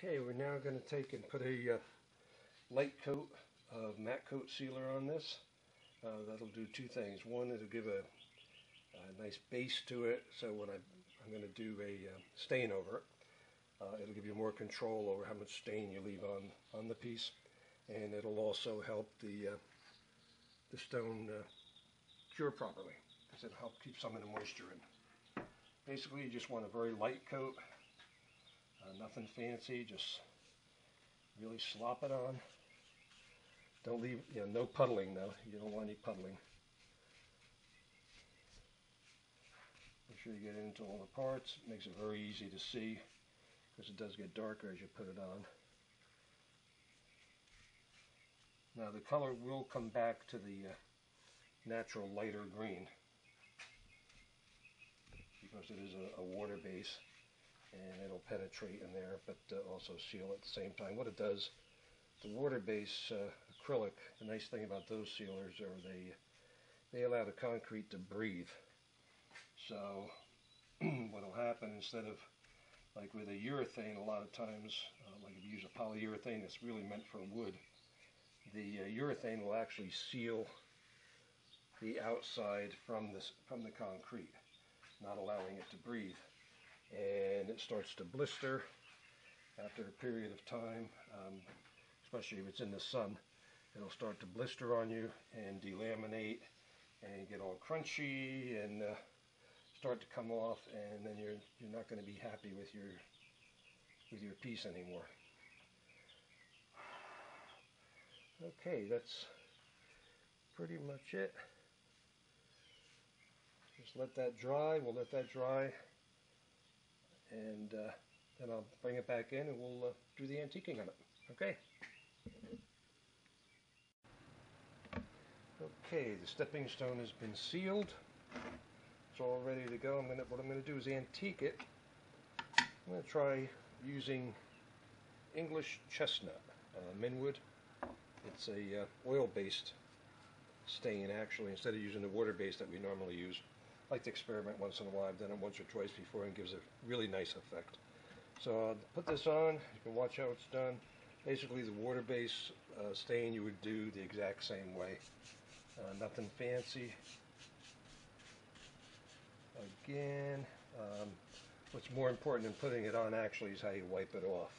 Okay, we're now going to take and put a light coat of matte coat sealer on this. That'll do two things. One, it'll give a nice base to it, so when I'm going to do a stain over it, it'll give you more control over how much stain you leave on the piece, and it'll also help the stone cure properly, because it'll help keep some of the moisture in. Basically, you just want a very light coat. Nothing fancy, just really slop it on. Don't leave, no puddling though. You don't want any puddling. Make sure you get into all the parts. It makes it very easy to see because it does get darker as you put it on. Now the color will come back to the natural lighter green because it is a water base. And it'll penetrate in there, but also seal at the same time. What it does, the water-based acrylic, the nice thing about those sealers are they allow the concrete to breathe. So what will happen, instead of, like with a urethane, a lot of times, like if you use a polyurethane that's really meant for wood, the urethane will actually seal the outside from the concrete, not allowing it to breathe. And it starts to blister after a period of time, especially if it's in the sun. It'll start to blister on you and delaminate and get all crunchy and start to come off, and then you're not going to be happy with your piece anymore. Okay, that's pretty much it. Just let that dry. We'll let that dry. And then I'll bring it back in and we'll do the antiquing on it. Okay. Okay, the stepping stone has been sealed. It's all ready to go. What I'm going to do is antique it. I'm going to try using English chestnut, Minwood. It's a oil-based stain, actually, instead of using the water-based that we normally use. I like to experiment once in a while. I've done it once or twice before and it gives a really nice effect. So I'll put this on. You can watch how it's done. Basically the water-based stain you would do the exact same way. Nothing fancy. Again, what's more important than putting it on actually is how you wipe it off.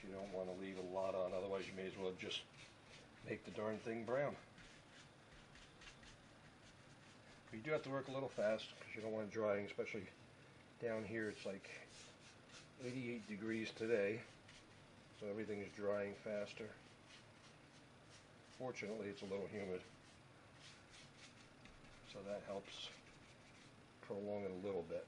You don't want to leave a lot on, otherwise you may as well just make the darn thing brown. You do have to work a little fast because you don't want it drying, especially down here. It's like 88 degrees today, so everything is drying faster. Fortunately, it's a little humid, so that helps prolong it a little bit.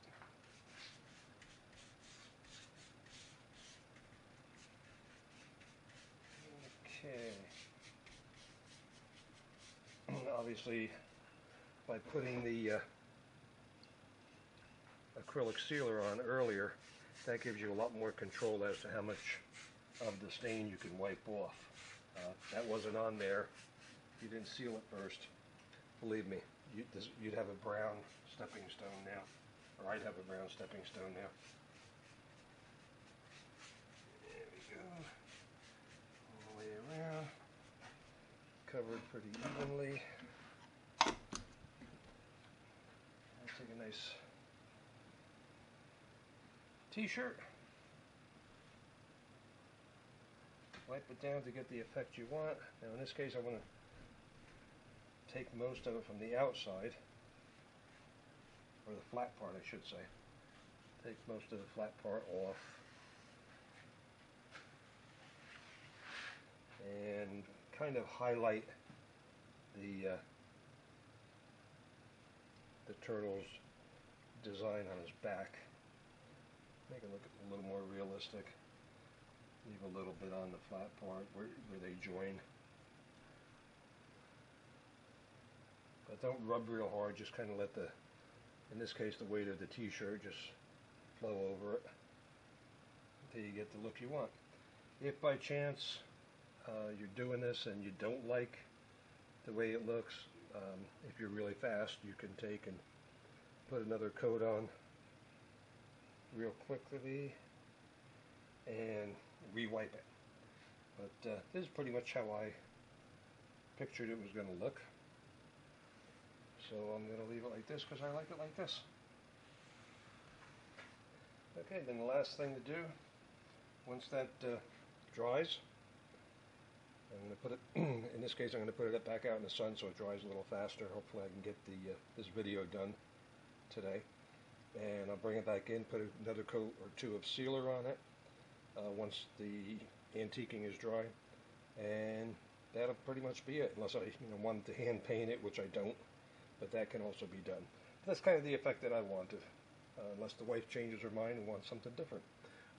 Okay. Obviously, by putting the acrylic sealer on earlier, that gives you a lot more control as to how much of the stain you can wipe off. That wasn't on there. You didn't seal it first. Believe me, you'd have a brown stepping stone now, or I'd have a brown stepping stone now. There we go. All the way around. Covered pretty evenly. Take a nice t-shirt, wipe it down to get the effect you want. Now in this case I want to take most of it from the outside, or the flat part I should say. Take most of the flat part off and kind of highlight the turtle's design on his back. Make it look a little more realistic. Leave a little bit on the flat part where they join. But don't rub real hard, just kind of let in this case, the weight of the t-shirt just flow over it until you get the look you want. If by chance you're doing this and you don't like the way it looks, if you're really fast, you can take and put another coat on real quickly and re-wipe it. But this is pretty much how I pictured it was going to look. So I'm going to leave it like this because I like it like this. Okay, then the last thing to do, once that dries, I'm going to put it, in this case I'm going to put it back out in the sun so it dries a little faster. Hopefully I can get this video done today. And I'll bring it back in, put another coat or two of sealer on it once the antiquing is dry. And that'll pretty much be it, unless I want to hand paint it, which I don't, but that can also be done. But that's kind of the effect that I wanted, unless the wife changes her mind and wants something different.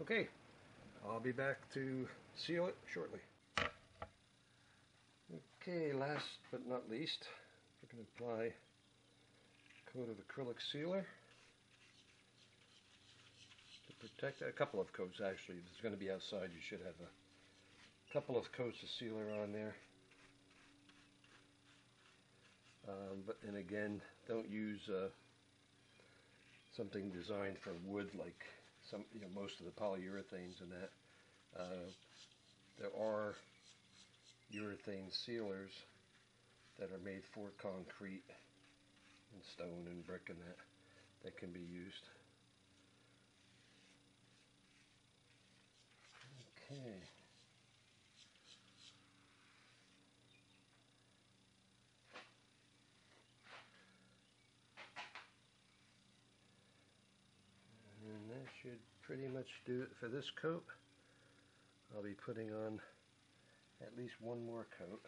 Okay, I'll be back to seal it shortly. Okay, last but not least, we're going to apply a coat of acrylic sealer to protect it. A couple of coats actually. If it's going to be outside, you should have a couple of coats of sealer on there. And again, don't use something designed for wood like most of the polyurethanes and that. There are urethane sealers that are made for concrete and stone and brick and that can be used. Okay. And that should pretty much do it for this coat. I'll be putting on at least one more coat.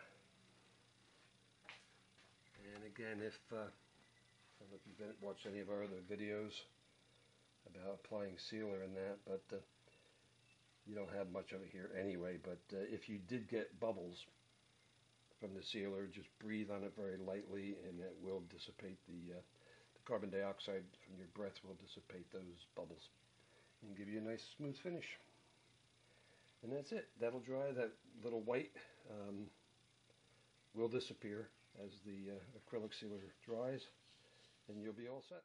And again, if I don't know if you've watched any of our other videos about applying sealer and that, but you don't have much of it here anyway. But if you did get bubbles from the sealer, just breathe on it very lightly and it will dissipate the carbon dioxide from your breath will dissipate those bubbles and give you a nice smooth finish. And that's it. That'll dry. That little white will disappear as the acrylic sealer dries, and you'll be all set.